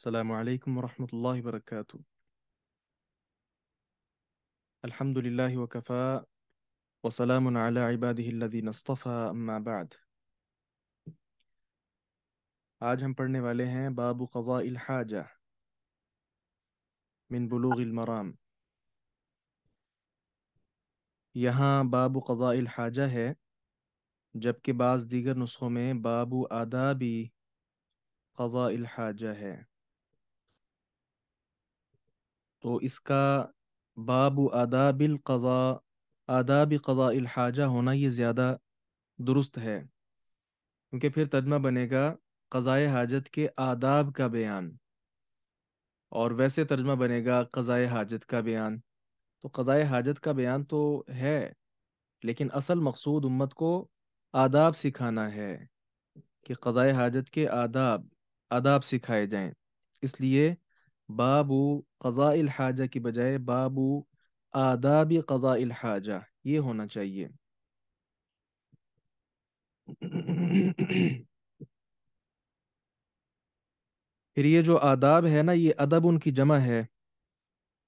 السلام علیکم ورحمۃ اللہ وبرکاتہ۔ الحمد للہ وکفا وسلام علی عبادہ الذین اصطفى اما بعد۔ آج ہم پڑھنے والے ہیں باب قضاء الحاجہ من بلوغ المرام۔ یہاں باب قضاء الحاجہ ہے، جبکہ بعض دیگر نسخوں میں باب آداب قضاء الحاجہ ہے، تو اس کا باب آداب القضاء، آداب قضاء الحاجہ ہونا یہ زیادہ درست ہے، کیونکہ پھر ترجمہ بنے گا قضاء حاجت کے آداب کا بیان، اور ویسے ترجمہ بنے گا قضاء حاجت کا بیان۔ تو قضاء حاجت کا بیان تو ہے، لیکن اصل مقصود امت کو آداب سکھانا ہے کہ قضاء حاجت کے آداب آداب سکھائے جائیں، اس لیے باب قضاء الحاجہ کی بجائے باب آداب قضاء الحاجہ یہ ہونا چاہیے۔ پھر یہ جو آداب ہے نا، یہ ادب ان کی جمع ہے۔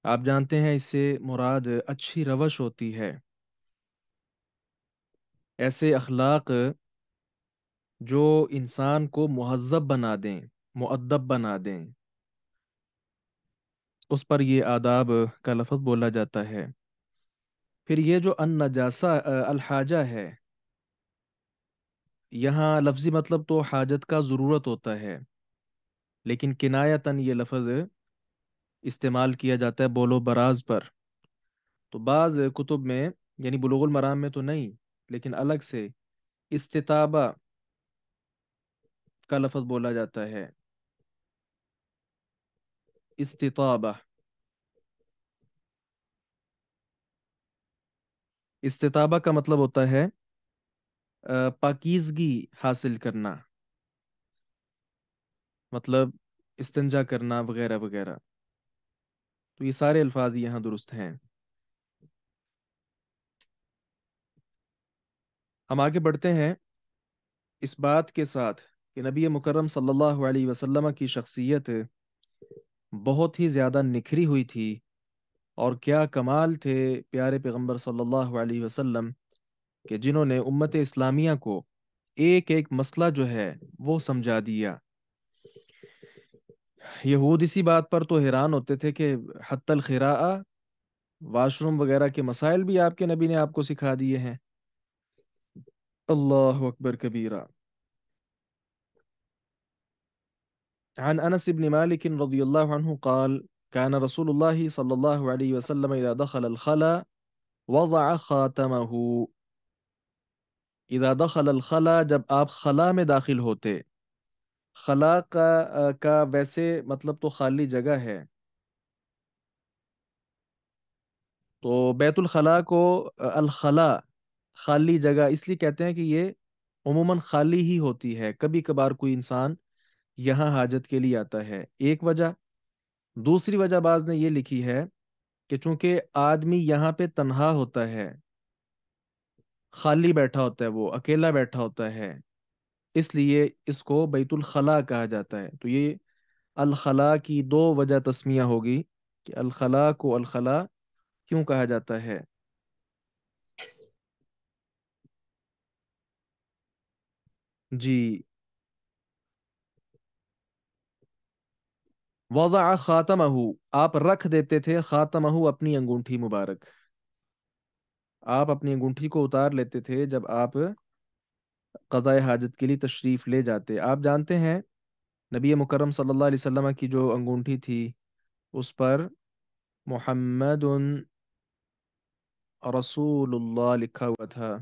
آپ جانتے ہیں اس سے مراد اچھی روش ہوتی ہے، ایسے اخلاق جو انسان کو مہذب بنا دیں، مؤدب بنا دیں، اس پر یہ آداب کا لفظ بولا جاتا ہے۔ پھر یہ جو النجاسہ الحاجہ ہے، یہاں لفظی مطلب تو حاجت کا ضرورت ہوتا ہے، لیکن کنایتاً یہ لفظ استعمال کیا جاتا ہے بول و براز پر۔ تو بعض کتب میں، یعنی بلوغ المرام میں تو نہیں، لیکن الگ سے استطابہ کا لفظ بولا جاتا ہے، استطابہ۔ استطابہ کا مطلب ہوتا ہے پاکیزگی حاصل کرنا، مطلب استنجا کرنا وغیرہ وغیرہ۔ تو یہ سارے الفاظ یہاں درست ہیں۔ ہم آگے بڑھتے ہیں اس بات کے ساتھ کہ نبی مکرم صلی اللہ علیہ وسلم کی شخصیت بہت ہی زیادہ نکھری ہوئی تھی، اور کیا کمال تھے پیارے پیغمبر صلی اللہ علیہ وسلم کہ جنہوں نے امت اسلامیہ کو ایک ایک مسئلہ جو ہے وہ سمجھا دیا۔ یہود اسی بات پر تو حیران ہوتے تھے کہ حتی الخراء، واش روم وغیرہ کے مسائل بھی آپ کے نبی نے آپ کو سکھا دیے ہیں۔ اللہ اکبر کبیرہ۔ عن انس بن مالک رضی اللہ عنہ قال كان رسول الله صلی اللہ علیہ وسلم اذا دخل الخلا وضع خاتمه۔ اذا دخل الخلا، جب آپ خلا میں داخل ہوتے۔ خلا کا ویسے مطلب تو خالی جگہ ہے، تو بیت الخلا کو الخلا خالی جگہ اس لیے کہتے ہیں کہ یہ عموماً خالی ہی ہوتی ہے، کبھی کبھار کوئی انسان یہاں حاجت کے لیے آتا ہے، ایک وجہ۔ دوسری وجہ بعض نے یہ لکھی ہے کہ چونکہ آدمی یہاں پہ تنہا ہوتا ہے، خالی بیٹھا ہوتا ہے، وہ اکیلا بیٹھا ہوتا ہے، اس لیے اس کو بیت الخلا کہا جاتا ہے۔ تو یہ الخلا کی دو وجہ تسمیہ ہوگی کہ الخلا کو الخلا کیوں کہا جاتا ہے۔ جی، وضع خاتمہ، آپ رکھ دیتے تھے خاتمہ اپنی انگوٹھی مبارک، آپ اپنی انگوٹھی کو اتار لیتے تھے جب آپ قضاء حاجت کے لیے تشریف لے جاتے۔ آپ جانتے ہیں نبی مکرم صلی اللہ علیہ وسلم کی جو انگوٹھی تھی اس پر محمد رسول اللہ لکھا ہوا تھا۔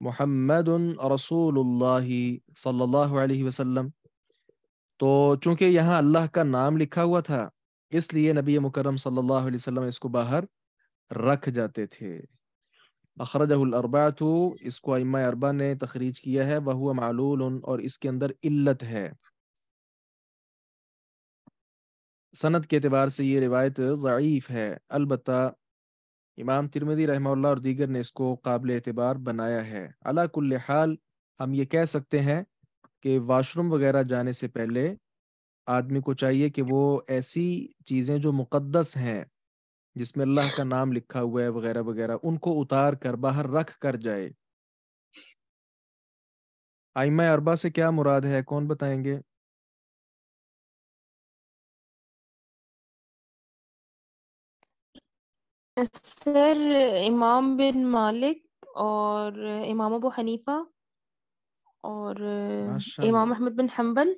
محمد رسول اللہ صلی اللہ علیہ وسلم، تو چونکہ یہاں اللہ کا نام لکھا ہوا تھا، اس لیے نبی مکرم صلی اللہ علیہ وسلم اس کو باہر رکھ جاتے تھے۔ اخرجہ الاربعۃ، اس کو ائمہ اربعہ نے تخریج کیا ہے، وہو معلول، اور اس کے اندر علت ہے۔ سند کے اعتبار سے یہ روایت ضعیف ہے، البتہ امام ترمذی رحمہ اللہ اور دیگر نے اس کو قابل اعتبار بنایا ہے۔ علی کل حال ہم یہ کہہ سکتے ہیں کہ واش روم وغیرہ جانے سے پہلے آدمی کو چاہیے کہ وہ ایسی چیزیں جو مقدس ہیں، جس میں اللہ کا نام لکھا ہوا ہے وغیرہ وغیرہ، ان کو اتار کر باہر رکھ کر جائے۔ ائمہ اربعہ سے کیا مراد ہے، کون بتائیں گے؟ سر امام بن مالک اور امام ابو حنیفہ اور ماشاء امام اللہ، احمد بن حنبل۔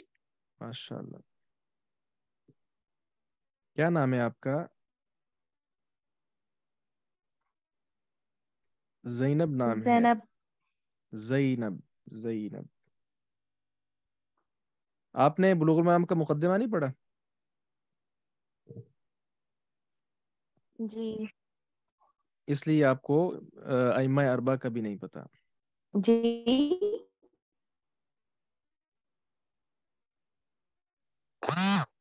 ماشاء اللہ۔ کیا نام ہے آپ کا؟ زینب نام ہے؟ زینب۔ زینب، زینب۔ آپ نے بلوغ المرام کا مقدمہ نہیں پڑھا؟ جی اس لیے آپ کو ائمہ اربعہ کا بھی نہیں پتا۔ جی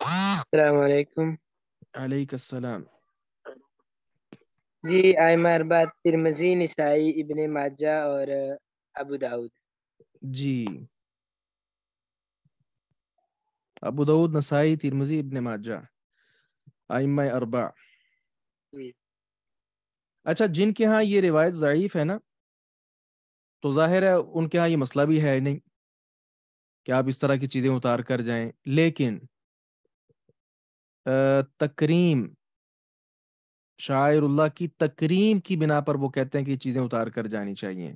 السلام علیکم۔ علیک السلام۔ جی ائمہ اربعہ ترمذی، نسائی، ابن ماجہ اور ابو داؤد۔ جی، ابو داؤد، نسائی، ترمذی، ابن ماجہ، ائمہ اربعہ۔ جی اچھا، جن کے ہاں یہ روایت ضعیف ہے نا، تو ظاہر ہے ان کے ہاں یہ مسئلہ بھی ہے نہیں کہ آپ اس طرح کی چیزیں اتار کر جائیں، لیکن تکریم، شاعر اللہ کی تکریم کی بنا پر وہ کہتے ہیں کہ یہ چیزیں اتار کر جانی چاہیے۔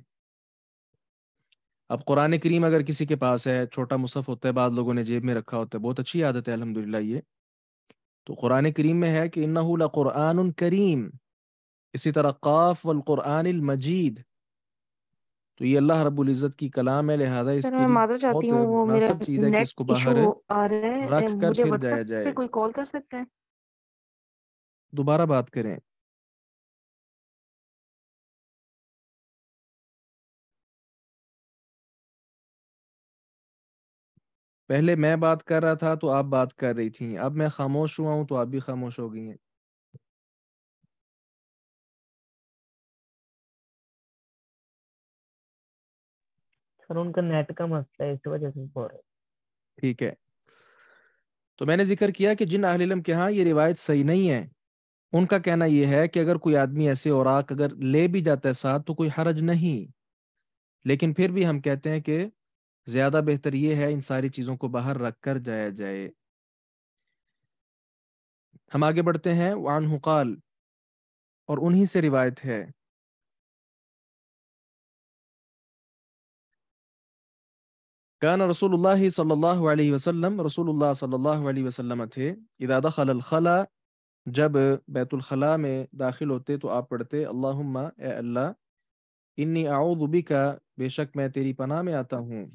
اب قرآن کریم اگر کسی کے پاس ہے، چھوٹا مصحف ہوتا ہے، بعض لوگوں نے جیب میں رکھا ہوتا ہے، بہت اچھی عادت ہے الحمدللہ یہ، تو قرآن کریم میں ہے کہ انہ لقرآن کریم، اسی طرح قاف والقرآن المجید، تو یہ اللہ رب العزت کی کلام ہے، لہذا اس سر کے میں لیے معذرت چاہتی بہت ہوں، وہ میرا مناسب چیز ہے کہ نیٹ اس کو ایشو باہر آ رہا ہے، رکھ کر مجھے پھر واٹس جایا ایپ پہ جائے۔ کوئی کال کر سکتا ہے؟ دوبارہ بات کریں۔ پہلے میں بات کر رہا تھا تو آپ بات کر رہی تھیں، اب میں خاموش ہوا ہوں تو آپ بھی خاموش ہو گئی ہیں۔ سر ان کا نیٹ کا مسئلہ ہے، اس وجہ سے بول رہے ٹھیک ہے، تو میں نے ذکر کیا کہ جن اہل علم کے ہاں یہ روایت صحیح نہیں ہے، ان کا کہنا یہ ہے کہ اگر کوئی آدمی ایسے اوراق اگر لے بھی جاتا ہے ساتھ تو کوئی حرج نہیں، لیکن پھر بھی ہم کہتے ہیں کہ زیادہ بہتر یہ ہے ان ساری چیزوں کو باہر رکھ کر جایا جائے۔ ہم آگے بڑھتے ہیں۔ وعنہ قال، اور انہی سے روایت ہے، کان رسول اللہ صلی اللہ علیہ وسلم، رسول اللہ صلی اللہ علیہ وسلم تھے، اذا دخل الخلا، جب بیت الخلاء میں داخل ہوتے تو آپ پڑھتے اللہم، اے اللہ، انی اعوذ بکا، بے شک میں تیری پناہ میں آتا ہوں،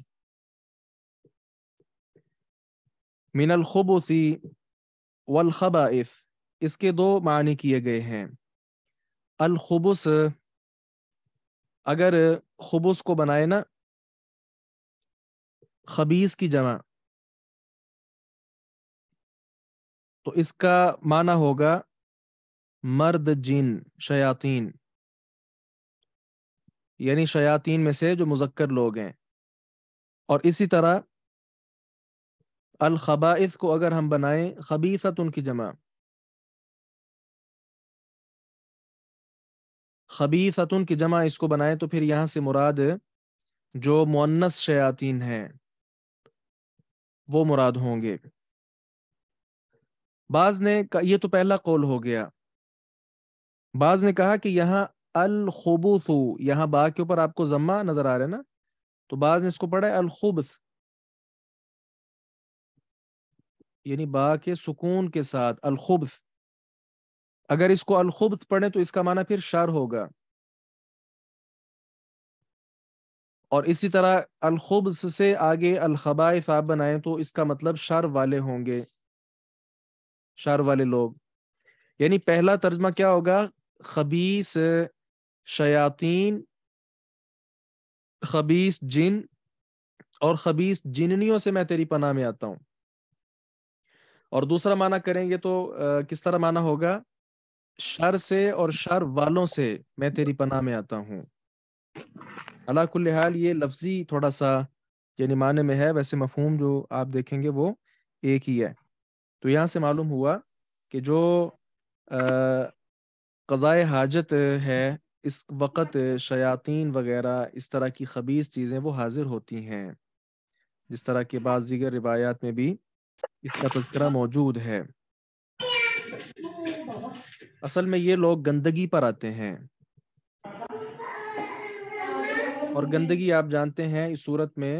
من الخبث والخبائث، اس کے دو معنی کیے گئے ہیں۔ الخبث، اگر خبث کو بنائے نا خبیث کی جمع، تو اس کا معنی ہوگا مرد جن، شیاطین، یعنی شیاطین میں سے جو مذکر لوگ ہیں۔ اور اسی طرح الخبائث کو اگر ہم بنائیں خبیثت ان کی جمع، خبیثتن کی جمع اس کو بنائیں تو پھر یہاں سے مراد جو مؤنث شیاطین ہیں وہ مراد ہوں گے۔ بعض نے یہ تو پہلا قول ہو گیا، بعض نے کہا کہ یہاں الخبث، یہاں با کے اوپر آپ کو ضمہ نظر آ رہا ہے نا، تو بعض نے اس کو پڑھا ہے الخبث، یعنی با کے سکون کے ساتھ الخبث۔ اگر اس کو الخبث پڑھیں تو اس کا معنی پھر شر ہوگا، اور اسی طرح الخبث سے آگے الخبائث آپ بنائیں تو اس کا مطلب شر والے ہوں گے، شر والے لوگ۔ یعنی پہلا ترجمہ کیا ہوگا؟ خبیث شیاطین، خبیث جن اور خبیث جننیوں سے میں تیری پناہ میں آتا ہوں۔ اور دوسرا معنی کریں گے تو کس طرح معنی ہوگا؟ شر سے اور شر والوں سے میں تیری پناہ میں آتا ہوں۔ علا کل حال یہ لفظی تھوڑا سا یعنی معنی میں ہے، ویسے مفہوم جو آپ دیکھیں گے وہ ایک ہی ہے۔ تو یہاں سے معلوم ہوا کہ جو قضاء حاجت ہے اس وقت شیاطین وغیرہ اس طرح کی خبیث چیزیں وہ حاضر ہوتی ہیں، جس طرح کے بعض دیگر روایات میں بھی اس کا تذکرہ موجود ہے۔ اصل میں یہ لوگ گندگی پر آتے ہیں، اور گندگی آپ جانتے ہیں اس صورت میں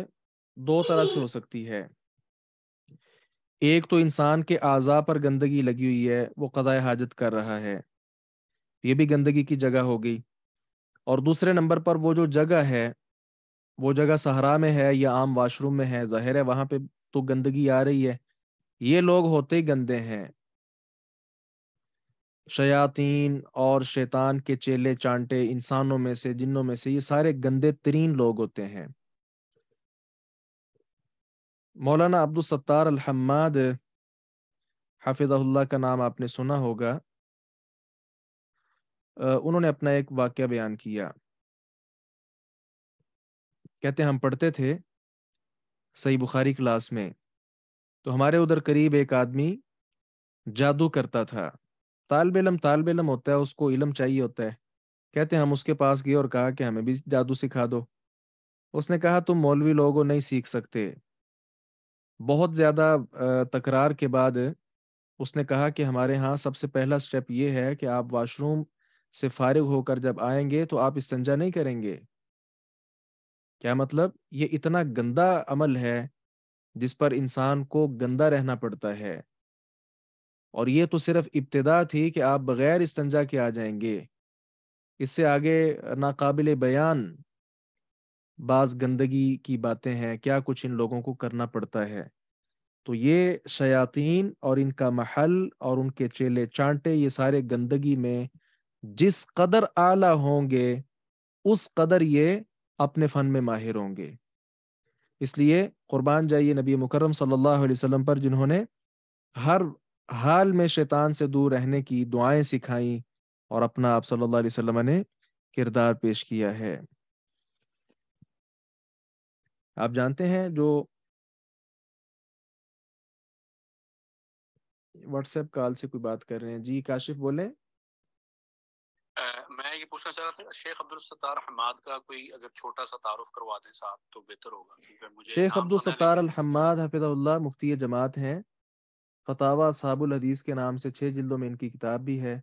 دو طرح سے ہو سکتی ہے۔ ایک تو انسان کے اعضاء پر گندگی لگی ہوئی ہے، وہ قضاء حاجت کر رہا ہے، یہ بھی گندگی کی جگہ ہو گئی۔ اور دوسرے نمبر پر وہ جو جگہ ہے، وہ جگہ صحرا میں ہے یا عام واش روم میں ہے، ظاہر ہے وہاں پہ تو گندگی آ رہی ہے، یہ لوگ ہوتے ہی گندے ہیں۔ شیاطین اور شیطان کے چیلے چانٹے انسانوں میں سے جنوں میں سے یہ سارے گندے ترین لوگ ہوتے ہیں۔ مولانا عبدالستار الحماد حفظہ اللہ کا نام آپ نے سنا ہوگا، انہوں نے اپنا ایک واقعہ بیان کیا۔ کہتے ہیں ہم پڑھتے تھے صحیح بخاری کلاس میں، تو ہمارے ادھر قریب ایک آدمی جادو کرتا تھا۔ طالب علم ہوتا ہے، اس کو علم چاہیے ہوتا ہے۔ کہتے ہیں ہم اس کے پاس گئے اور کہا کہ ہمیں بھی جادو سکھا دو۔ اس نے کہا تم مولوی لوگوں نہیں سیکھ سکتے۔ بہت زیادہ تکرار کے بعد اس نے کہا کہ ہمارے ہاں سب سے پہلا سٹیپ یہ ہے کہ آپ واش روم سے فارغ ہو کر جب آئیں گے تو آپ استنجا نہیں کریں گے۔ کیا مطلب؟ یہ اتنا گندا عمل ہے جس پر انسان کو گندا رہنا پڑتا ہے، اور یہ تو صرف ابتدا تھی کہ آپ بغیر استنجا کے آ جائیں گے۔ اس سے آگے ناقابل بیان بعض گندگی کی باتیں ہیں، کیا کچھ ان لوگوں کو کرنا پڑتا ہے۔ تو یہ شیاطین اور ان کا محل اور ان کے چیلے چانٹے یہ سارے گندگی میں جس قدر اعلی ہوں گے اس قدر یہ اپنے فن میں ماہر ہوں گے۔ اس لیے قربان جائیے نبی مکرم صلی اللہ علیہ وسلم پر، جنہوں نے ہر حال میں شیطان سے دور رہنے کی دعائیں سکھائیں، اور اپنا آپ صلی اللہ علیہ وسلم نے کردار پیش کیا ہے۔ آپ جانتے ہیں جو واٹس ایپ کال سے کوئی بات کر رہے ہیں، جی کاشف بولیں۔ میں یہ پوچھنا چاہ رہا تھا شیخ عبدالستار حماد کا کوئی اگر چھوٹا سا تعارف کروا دیں ساتھ تو بہتر ہوگا، کیونکہ مجھے شیخ نام سنا ہے عبدالستار لیکن الحماد حفظہ اللہ مفتی جماعت ہیں، فتاوی اصحاب الحدیث کے نام سے 6 جلدوں میں ان کی کتاب بھی ہے،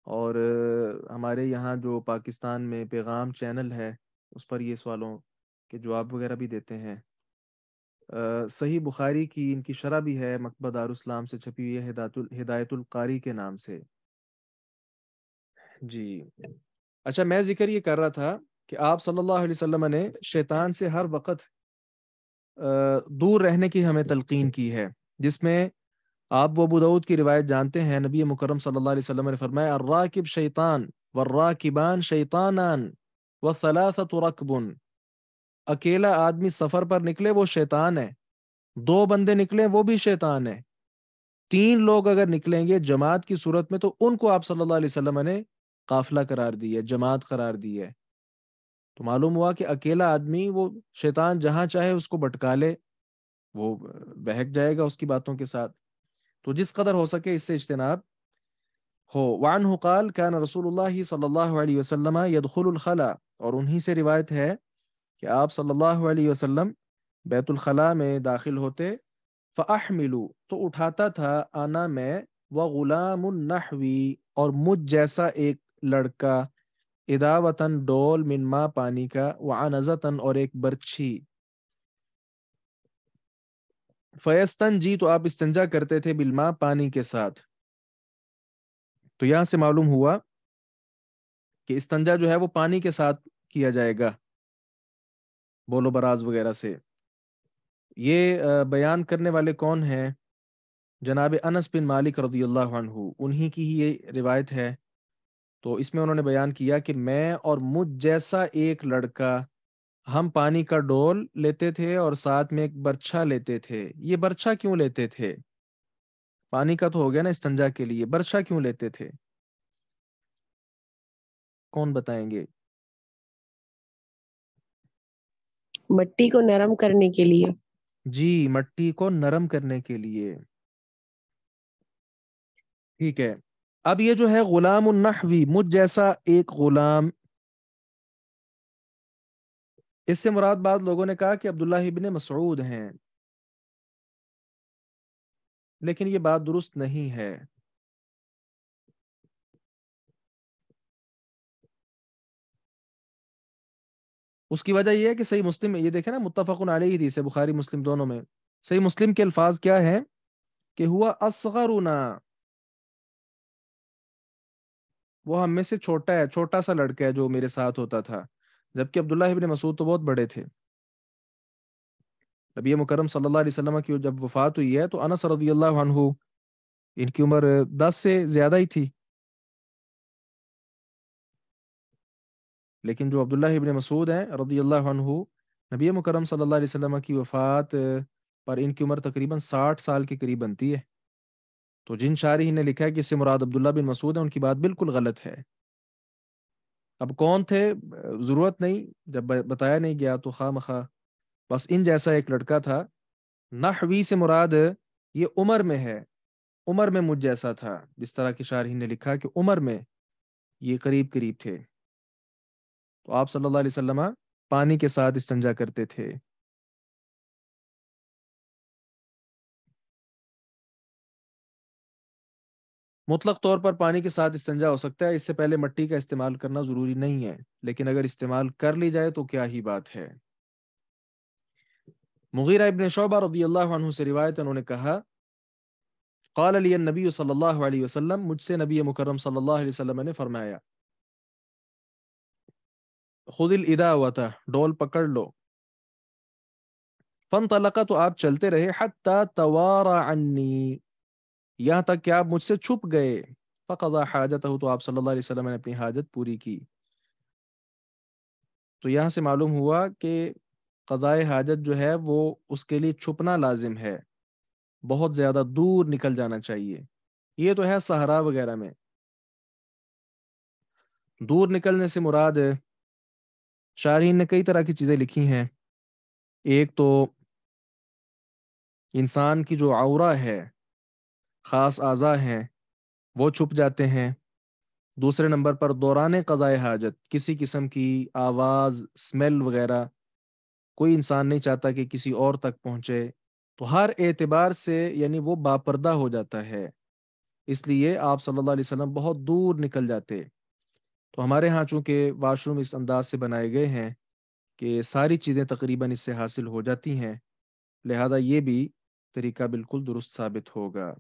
اور ہمارے یہاں جو پاکستان میں پیغام چینل ہے اس پر یہ سوالوں کے جواب وغیرہ بھی دیتے ہیں۔ صحیح بخاری کی ان کی شرح بھی ہے، مکتبہ دارالاسلام سے چھپی ہوئی ہے، ہدایت القاری کے نام سے۔ جی اچھا، میں ذکر یہ کر رہا تھا کہ آپ صلی اللہ علیہ وسلم نے شیطان سے ہر وقت دور رہنے کی ہمیں تلقین کی ہے، جس میں آپ وہ ابو داؤد کی روایت جانتے ہیں، نبی مکرم صلی اللہ علیہ وسلم نے فرمایا الراکب شیطان والراکبان شیطانان والثلاثۃ رکب۔ اکیلا آدمی سفر پر نکلے وہ شیطان ہے، 2 بندے نکلے وہ بھی شیطان ہے، 3 لوگ اگر نکلیں گے جماعت کی صورت میں تو ان کو آپ صلی اللہ علیہ وسلم نے قافلہ قرار دی ہے، جماعت قرار دی ہے۔ تو معلوم ہوا کہ اکیلا آدمی وہ شیطان جہاں چاہے اس کو بھٹکا لے، وہ بہک جائے گا اس کی باتوں کے ساتھ۔ تو جس قدر ہو سکے اس سے اجتناب ہو۔ وعنہ قال کان رسول اللہ صلی اللہ علیہ وسلم يدخل الخلا، اور انہی سے روایت ہے کہ آپ صلی اللہ علیہ وسلم بیت الخلاء میں داخل ہوتے، فاحملوا تو اٹھاتا تھا، انا میں، وغلام نحوی اور مجھ جیسا ایک لڑکا، اداوتن ڈول، من ماء پانی کا، وعنزتن اور ایک برچھی، فیستن جی تو آپ استنجا کرتے تھے، بالماء پانی کے ساتھ۔ تو یہاں سے معلوم ہوا کہ استنجا جو ہے وہ پانی کے ساتھ کیا جائے گا، بول و براز وغیرہ سے۔ یہ بیان کرنے والے کون ہیں؟ جناب انس بن مالک رضی اللہ عنہ، انہی کی ہی یہ روایت ہے۔ تو اس میں انہوں نے بیان کیا کہ میں اور مجھ جیسا ایک لڑکا، ہم پانی کا ڈول لیتے تھے اور ساتھ میں ایک برچھا لیتے تھے۔ یہ برچھا کیوں لیتے تھے؟ پانی کا تو ہو گیا نا استنجا کے لیے، برچھا کیوں لیتے تھے؟ کون بتائیں گے؟ مٹی کو نرم کرنے کے لیے. جی، مٹی کو نرم کرنے کے لیے. ٹھیک ہے. اب یہ جو ہے غلام النحوی، مجھ جیسا ایک غلام، اس سے مراد بعض لوگوں نے کہا کہ عبداللہ ابن مسعود ہیں، لیکن یہ بات درست نہیں ہے. اس کی وجہ یہ ہے کہ صحیح مسلم میں یہ دیکھیں نا، متفق علیہ حدیث ہے، بخاری مسلم دونوں میں. صحیح مسلم کے الفاظ کیا ہیں کہ ہوا اصغرنا، وہ ہم میں سے چھوٹا ہے، چھوٹا سا لڑکا ہے جو میرے ساتھ ہوتا تھا. جبکہ عبداللہ ابن مسعود تو بہت بڑے تھے. نبی مکرم صلی اللہ علیہ وسلم کی جب وفات ہوئی ہے تو انس رضی اللہ عنہ، ان کی عمر 10 سے زیادہ ہی تھی. لیکن جو عبداللہ ابن مسعود ہیں رضی اللہ عنہ، نبی مکرم صلی اللہ علیہ وسلم کی وفات پر ان کی عمر تقریباً 60 سال کے قریب بنتی ہے. تو جن شارح نے لکھا ہے کہ اس سے مراد عبداللہ بن مسعود ہے، ان کی بات بالکل غلط ہے. اب کون تھے ضرورت نہیں، جب بتایا نہیں گیا تو خواہ مخواہ بس ان جیسا ایک لڑکا تھا. نحوی سے مراد یہ عمر میں ہے، عمر میں مجھ جیسا تھا، جس طرح کی شارحین نے لکھا کہ عمر میں یہ قریب قریب تھے. تو آپ صلی اللہ علیہ وسلم پانی کے ساتھ استنجا کرتے تھے. مطلق طور پر پانی کے ساتھ استنجا ہو سکتا ہے، اس سے پہلے مٹی کا استعمال کرنا ضروری نہیں ہے، لیکن اگر استعمال کر لی جائے تو کیا ہی بات ہے. مغیرہ ابن شعبہ رضی اللہ عنہ سے روایت، انہوں نے کہا قال لی النبی صلی اللہ علیہ وسلم، مجھ سے نبی مکرم صلی اللہ علیہ وسلم نے فرمایا خذ الاداوۃ، ڈول پکڑ لو. فانطلق، تو آپ چلتے رہے، حتی توارى عنی، یہاں تک کہ آپ مجھ سے چھپ گئے. فقضى حاجتہ، تو آپ صلی اللہ علیہ وسلم نے اپنی حاجت پوری کی. تو یہاں سے معلوم ہوا کہ قضاء حاجت جو ہے وہ اس کے لیے چھپنا لازم ہے، بہت زیادہ دور نکل جانا چاہیے. یہ تو ہے صحرا وغیرہ میں. دور نکلنے سے مراد شارحین نے کئی طرح کی چیزیں لکھی ہیں. ایک تو انسان کی جو عورہ ہے، خاص اعضاء ہیں، وہ چھپ جاتے ہیں. دوسرے نمبر پر دوران قضاء حاجت کسی قسم کی آواز، سمیل وغیرہ کوئی انسان نہیں چاہتا کہ کسی اور تک پہنچے، تو ہر اعتبار سے یعنی وہ باپردہ ہو جاتا ہے. اس لیے آپ صلی اللہ علیہ وسلم بہت دور نکل جاتے. تو ہمارے ہاں چونکہ واش روم اس انداز سے بنائے گئے ہیں کہ ساری چیزیں تقریباً اس سے حاصل ہو جاتی ہیں، لہذا یہ بھی طریقہ بالکل درست ثابت ہوگا.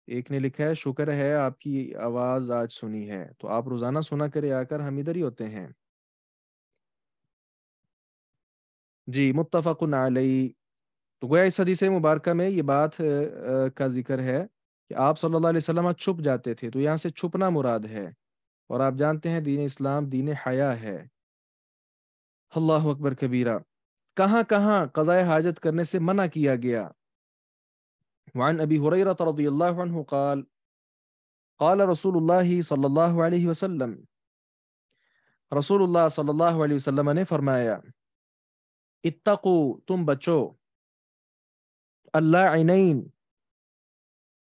ایک نے لکھا ہے شکر ہے آپ کی آواز آج سنی ہے، تو آپ روزانہ سنا کرے آ کر، ہم ادھر ہی ہوتے ہیں. جی، متفق علیہ. تو گویا اس حدیث مبارکہ میں یہ بات کا ذکر ہے کہ آپ صلی اللہ علیہ وسلم چھپ جاتے تھے، تو یہاں سے چھپنا مراد ہے. اور آپ جانتے ہیں دین اسلام دین حیا ہے. اللہ اکبر کبیرہ. کہاں کہاں قضاء حاجت کرنے سے منع کیا گیا. وعن ابی ہریرہ رضی اللہ عنہ قال قال رسول اللہ صلی اللہ علیہ وسلم، رسول اللہ صلی اللہ علیہ وسلم نے فرمایا اتقو، تم بچو، اللہ عینین،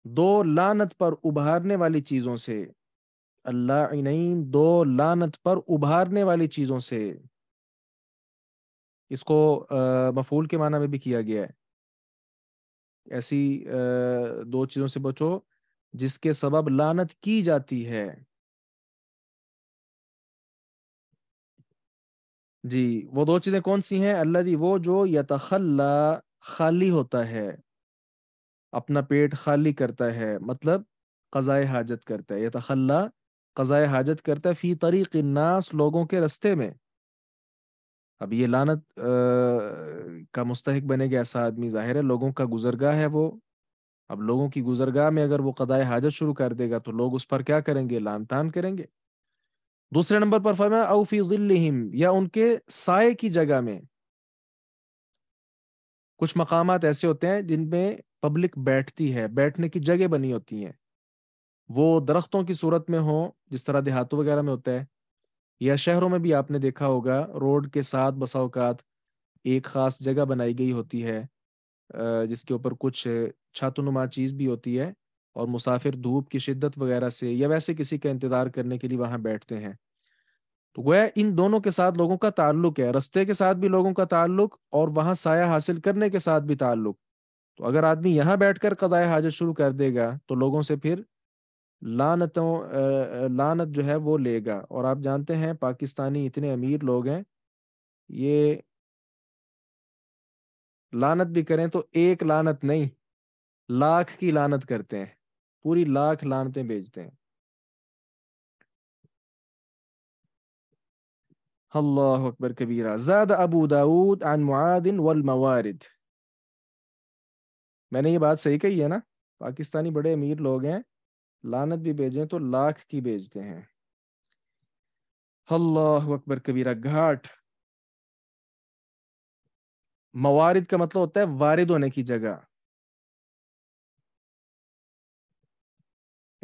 دو لعنت پر ابھارنے والی چیزوں سے. اللہ عینین، دو لعنت پر ابھارنے والی چیزوں سے. اس کو مفعول کے معنی میں بھی کیا گیا ہے. ایسی دو چیزوں سے بچو جس کے سبب لعنت کی جاتی ہے. جی، وہ دو چیزیں کون سی ہیں؟ الذی، وہ جو یتخلا، خالی ہوتا ہے، اپنا پیٹ خالی کرتا ہے، مطلب قضاء حاجت کرتا ہے. یتخلا، قضاء حاجت کرتا ہے، فی طریق الناس، لوگوں کے رستے میں. اب یہ لعنت کا مستحق بنے گا ایسا آدمی، ظاہر ہے لوگوں کا گزرگاہ ہے وہ. اب لوگوں کی گزرگاہ میں اگر وہ قضاء حاجت شروع کر دے گا تو لوگ اس پر کیا کریں گے؟ لعن طعن کریں گے. دوسرے نمبر پر فرمایا او فی ظلہم، یا ان کے سائے کی جگہ میں. کچھ مقامات ایسے ہوتے ہیں جن میں پبلک بیٹھتی ہے، بیٹھنے کی جگہ بنی ہوتی ہیں، وہ درختوں کی صورت میں ہوں جس طرح دیہاتوں وغیرہ میں ہوتا ہے، یا شہروں میں بھی آپ نے دیکھا ہوگا روڈ کے ساتھ بسا اوقات ایک خاص جگہ بنائی گئی ہوتی ہے جس کے اوپر کچھ چھات نما چیز بھی ہوتی ہے، اور مسافر دھوپ کی شدت وغیرہ سے یا ویسے کسی کا انتظار کرنے کے لیے وہاں بیٹھتے ہیں۔ تو گویا ان دونوں کے ساتھ لوگوں کا تعلق ہے، رستے کے ساتھ بھی لوگوں کا تعلق اور وہاں سایہ حاصل کرنے کے ساتھ بھی تعلق۔ تو اگر آدمی یہاں بیٹھ کر قضاء حاجت شروع کر دے گا تو لوگوں سے پھر لعنت جو ہے وہ لے گا۔ اور آپ جانتے ہیں پاکستانی اتنے امیر لوگ ہیں، یہ لعنت بھی کریں تو ایک لعنت نہیں، لاکھ کی لعنت کرتے ہیں، پوری لاکھ لعنتیں بیچتے ہیں۔ اللہ اکبر کبیرہ۔ زاد ابو داود عن معاذ والموارد۔ میں نے یہ بات صحیح کہی ہے نا؟ پاکستانی بڑے امیر لوگ ہیں، لعنت بھی بھیجیں تو لاکھ کی بھیجتے ہیں۔ اللہ اکبر کبیرہ۔ گھاٹ، موارد کا مطلب ہوتا ہے وارد ہونے کی جگہ۔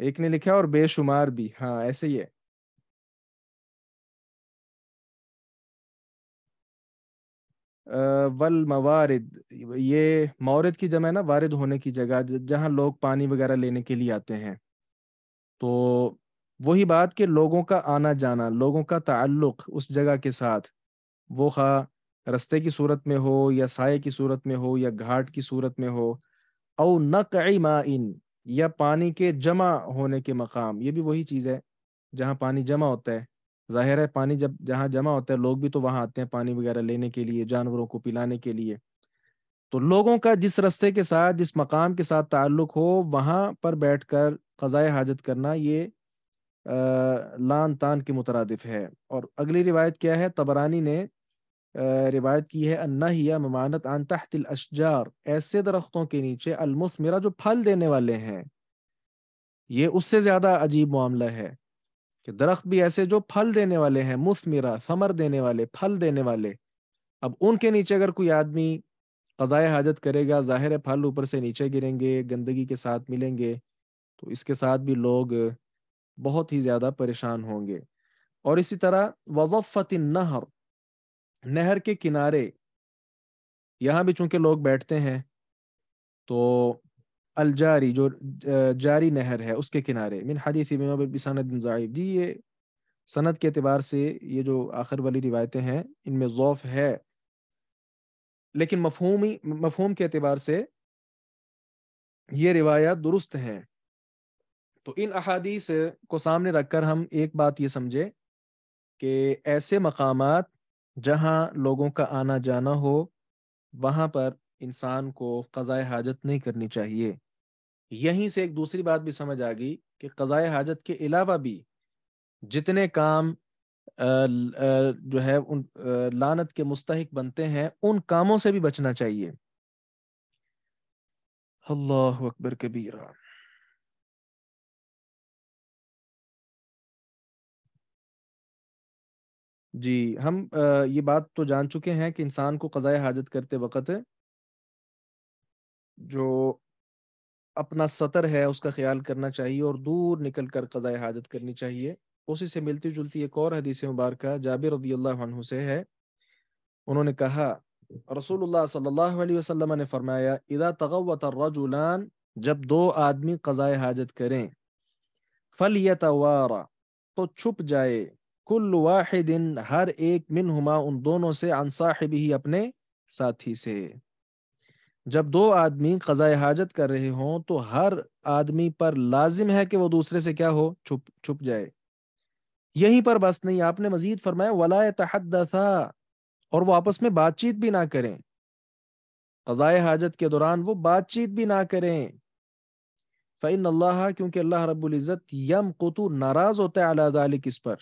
ایک نے لکھا اور بے شمار بھی، ہاں ایسے ہی ہے۔ والموارد، یہ مورد کی جمع ہے نا، وارد ہونے کی جگہ جہاں لوگ پانی وغیرہ لینے کے لیے آتے ہیں۔ تو وہی بات کہ لوگوں کا آنا جانا، لوگوں کا تعلق اس جگہ کے ساتھ، وہ خواہ رستے کی صورت میں ہو یا سائے کی صورت میں ہو یا گھاٹ کی صورت میں ہو، او نقع ماء، یا پانی کے جمع ہونے کے مقام، یہ بھی وہی چیز ہے جہاں پانی جمع ہوتا ہے۔ ظاہر ہے پانی جب جہاں جمع ہوتا ہے لوگ بھی تو وہاں آتے ہیں پانی وغیرہ لینے کے لیے، جانوروں کو پلانے کے لیے۔ تو لوگوں کا جس رستے کے ساتھ، جس مقام کے ساتھ تعلق ہو، وہاں پر بیٹھ کر قضاء حاجت کرنا یہ لان تان کے مترادف ہے۔ اور اگلی روایت کیا ہے؟ طبرانی نے روایت کی ہے، النہی ممانت عن تحت الاشجار، ایسے درختوں کے نیچے المثمرہ جو پھل دینے والے ہیں۔ یہ اس سے زیادہ عجیب معاملہ ہے کہ درخت بھی ایسے جو پھل دینے والے ہیں، مثمرہ، ثمر دینے والے، پھل دینے والے۔ اب ان کے نیچے اگر کوئی آدمی قضاء حاجت کرے گا، ظاہر ہے پھل اوپر سے نیچے گریں گے، گندگی کے ساتھ ملیں گے، تو اس کے ساتھ بھی لوگ بہت ہی زیادہ پریشان ہوں گے۔ اور اسی طرح وضفت النہر، نہر کے کنارے، یہاں بھی چونکہ لوگ بیٹھتے ہیں، تو الجاری جو جاری نہر ہے اس کے کنارے، من حدیث ابن عمر بسند ضعیف، جی یہ سند کے اعتبار سے یہ جو آخر والی روایتیں ہیں ان میں ضعف ہے، لیکن مفہوم کے اعتبار سے یہ روایات درست ہیں۔ تو ان احادیث کو سامنے رکھ کر ہم ایک بات یہ سمجھے کہ ایسے مقامات جہاں لوگوں کا آنا جانا ہو وہاں پر انسان کو قضاء حاجت نہیں کرنی چاہیے۔ یہیں سے ایک دوسری بات بھی سمجھ آ گئی کہ قضاء حاجت کے علاوہ بھی جتنے کام جو ہے ان لعنت کے مستحق بنتے ہیں ان کاموں سے بھی بچنا چاہیے۔ اللہ اکبر کبیرہ۔ جی ہم یہ بات تو جان چکے ہیں کہ انسان کو قضاء حاجت کرتے وقت جو اپنا سطر ہے اس کا خیال کرنا چاہیے اور دور نکل کر قضاء حاجت کرنی چاہیے۔ اسی سے ملتی جلتی ایک اور حدیث مبارکہ جابر رضی اللہ عنہ سے ہے، انہوں نے کہا رسول اللہ صلی اللہ علیہ وسلم نے فرمایا، اذا تغوط الرجلان، جب دو آدمی قضاء حاجت کریں، فلیتوارا، تو چھپ جائے، کل واحد، ہر ایک، منہما، ان دونوں سے، عن صاحبہ، اپنے ساتھی سے۔ جب دو آدمی قضاء حاجت کر رہے ہوں تو ہر آدمی پر لازم ہے کہ وہ دوسرے سے کیا ہو؟ چھپ جائے۔ یہیں پر بس نہیں، آپ نے مزید فرمایا ولا يتحدثا، اور وہ آپس میں بات چیت بھی نہ کریں، قضاء حاجت کے دوران وہ بات چیت بھی نہ کریں۔ فإن اللہ، کیونکہ اللہ رب العزت، یمقت، ناراض ہوتا ہے، علی ذلک، اس پر،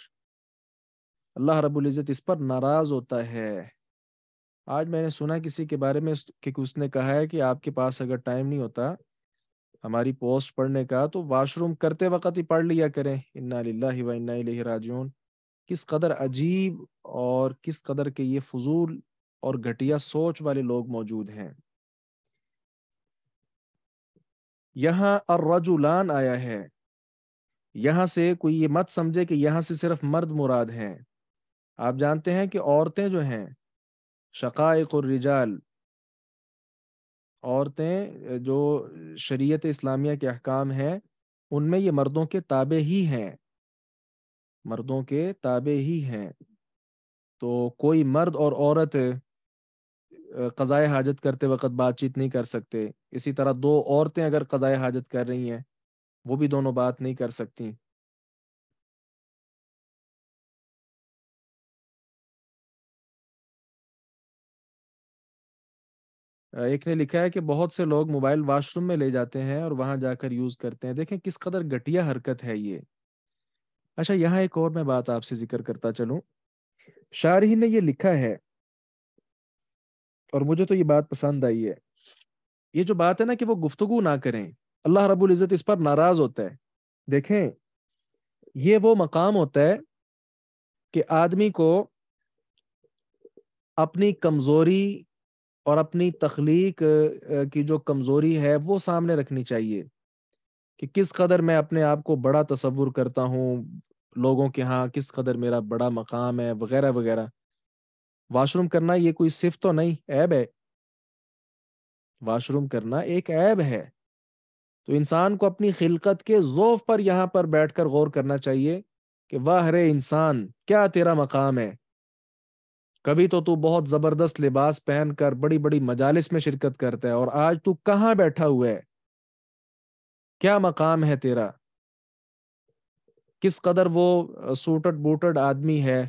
اللہ رب العزت اس پر ناراض ہوتا ہے۔ آج میں نے سنا کسی کے بارے میں کہ اس نے کہا ہے کہ آپ کے پاس اگر ٹائم نہیں ہوتا ہماری پوسٹ پڑھنے کا تو واش روم کرتے وقت ہی پڑھ لیا کریں، انا للہ و انا الیہ راجعون۔ کس قدر عجیب اور کس قدر کے یہ فضول اور گھٹیا سوچ والے لوگ موجود ہیں۔ یہاں الرجلان آیا ہے، یہاں سے کوئی یہ مت سمجھے کہ یہاں سے صرف مرد مراد ہیں. آپ جانتے ہیں کہ عورتیں جو ہیں شقائق الرجال، عورتیں جو شریعت اسلامیہ کے احکام ہیں ان میں یہ مردوں کے تابع ہی ہیں، مردوں کے تابع ہی ہیں. تو کوئی مرد اور عورت قضائے حاجت کرتے وقت بات چیت نہیں کر سکتے. اسی طرح دو عورتیں اگر قضائے حاجت کر رہی ہیں وہ بھی دونوں بات نہیں کر سکتی. ایک نے لکھا ہے کہ بہت سے لوگ موبائل واش روم میں لے جاتے ہیں اور وہاں جا کر یوز کرتے ہیں. دیکھیں کس قدر گھٹیا حرکت ہے یہ. اچھا یہاں ایک اور میں بات آپ سے ذکر کرتا چلوں. شارحین نے یہ لکھا ہے اور مجھے تو یہ بات پسند آئی ہے. یہ جو بات ہے نا کہ وہ گفتگو نہ کریں، اللہ رب العزت اس پر ناراض ہوتا ہے. دیکھیں یہ وہ مقام ہوتا ہے کہ آدمی کو اپنی کمزوری اور اپنی تخلیق کی جو کمزوری ہے وہ سامنے رکھنی چاہیے کہ کس قدر میں اپنے آپ کو بڑا تصور کرتا ہوں لوگوں کے ہاں، کس قدر میرا بڑا مقام ہے وغیرہ وغیرہ. واش روم کرنا یہ کوئی صفت تو نہیں، عیب ہے. واش روم کرنا ایک عیب ہے. تو انسان کو اپنی خلقت کے ذوف پر یہاں پر بیٹھ کر غور کرنا چاہیے کہ واہ رے انسان کیا تیرا مقام ہے. کبھی تو بہت زبردست لباس پہن کر بڑی بڑی مجالس میں شرکت کرتا ہے اور آج تو کہاں بیٹھا ہوا ہے؟ کیا مقام ہے تیرا؟ کس قدر وہ سوٹڈ بوٹڈ آدمی ہے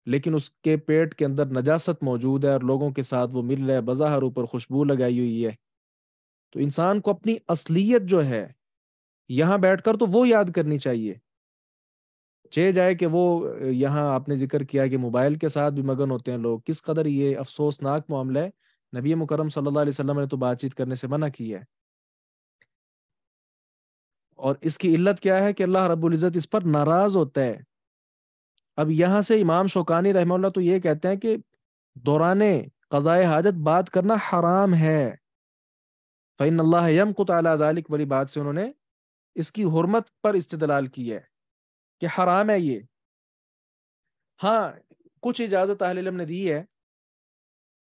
لیکن اس کے پیٹ کے اندر نجاست موجود ہے اور لوگوں کے ساتھ وہ مل رہا ہے، بظاہر اوپر خوشبو لگائی ہوئی ہے. تو انسان کو اپنی اصلیت جو ہے یہاں بیٹھ کر تو وہ یاد کرنی چاہیے. جائے کہ وہ یہاں آپ نے ذکر کیا کہ موبائل کے ساتھ بھی مگن ہوتے ہیں لوگ. کس قدر یہ افسوسناک معاملہ ہے. نبی مکرم صلی اللہ علیہ وسلم نے تو بات چیت کرنے سے منع کی ہے. اور اس کی علت کیا ہے کہ اللہ رب العزت اس پر ناراض ہوتا ہے. اب یہاں سے امام شوکانی رحمہ اللہ تو یہ کہتے ہیں کہ دوران قضائے حاجت بات کرنا حرام ہے. فإن اللہ يمقت على ذلك والی بات سے انہوں نے اس کی حرمت پر استدلال کی ہے کہ حرام ہے یہ. ہاں کچھ اجازت اہل علم نے دی ہے.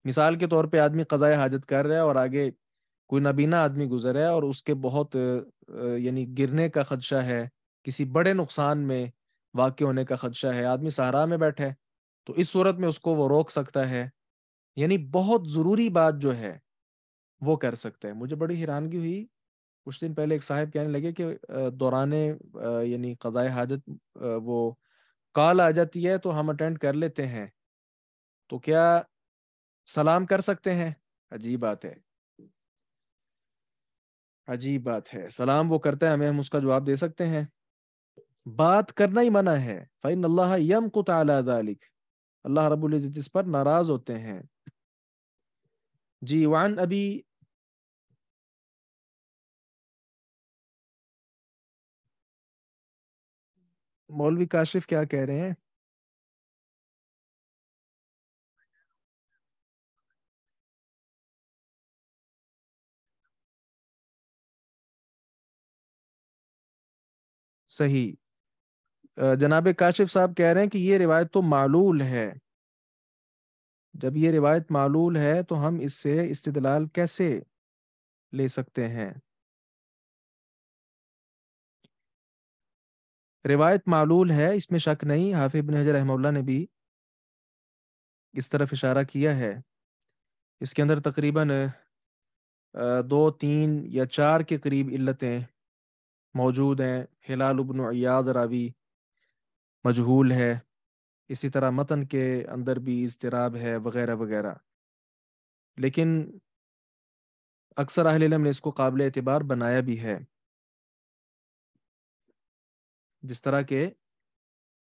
مثال کے طور پہ آدمی قضائے حاجت کر رہا ہے اور آگے کوئی نابینا آدمی گزر ہے اور اس کے بہت یعنی گرنے کا خدشہ ہے، کسی بڑے نقصان میں واقع ہونے کا خدشہ ہے، آدمی صحرا میں بیٹھا ہے، تو اس صورت میں اس کو وہ روک سکتا ہے. یعنی بہت ضروری بات جو ہے وہ کر سکتا ہے. مجھے بڑی حیرانگی ہوئی کچھ دن پہلے ایک صاحب کہنے لگے کہ دوران یعنی قضائے حاجت وہ کال آ جاتی ہے تو ہم اٹینڈ کر لیتے ہیں، تو کیا سلام کر سکتے ہیں؟ عجیب بات ہے، عجیب بات ہے. سلام وہ کرتا ہے، ہم اس کا جواب دے سکتے ہیں؟ بات کرنا ہی منع ہے. فإن اللہ يمقت على ذلك، اللہ رب العزت اس پر ناراض ہوتے ہیں. جی وعن ابی مولوی کاشف کیا کہہ رہے ہیں؟ صحیح. جناب کاشف صاحب کہہ رہے ہیں کہ یہ روایت تو معلول ہے. جب یہ روایت معلول ہے تو ہم اس سے استدلال کیسے لے سکتے ہیں؟ روایت معلول ہے اس میں شک نہیں. حافظ ابن حجر رحمہ اللہ نے بھی اس طرف اشارہ کیا ہے. اس کے اندر تقریباً 2 3 یا 4 کے قریب علتیں موجود ہیں. ہلال ابن عیاض راوی مجہول ہے، اسی طرح متن کے اندر بھی اضطراب ہے وغیرہ وغیرہ. لیکن اکثر اہل علم نے اس کو قابل اعتبار بنایا بھی ہے، جس طرح کہ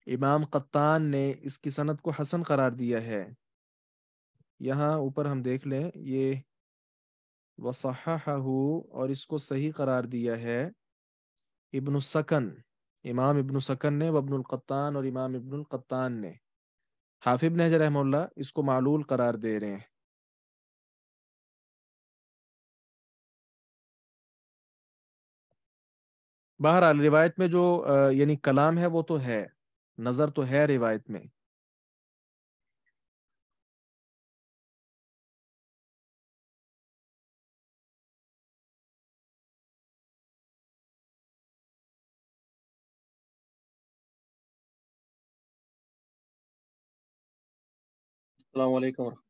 امام قطان نے اس کی سند کو حسن قرار دیا ہے. یہاں اوپر ہم دیکھ لیں یہ وصححہ، اور اس کو صحیح قرار دیا ہے ابن السکن، امام ابن السکن نے، وابن القطان اور امام ابن القطان نے. حافظ ابن حجر رحمہ اللہ اس کو معلول قرار دے رہے ہیں. بہرحال روایت میں جو یعنی کلام ہے وہ تو ہے، نظر تو ہے روایت میں. السلام علیکم ورحمۃ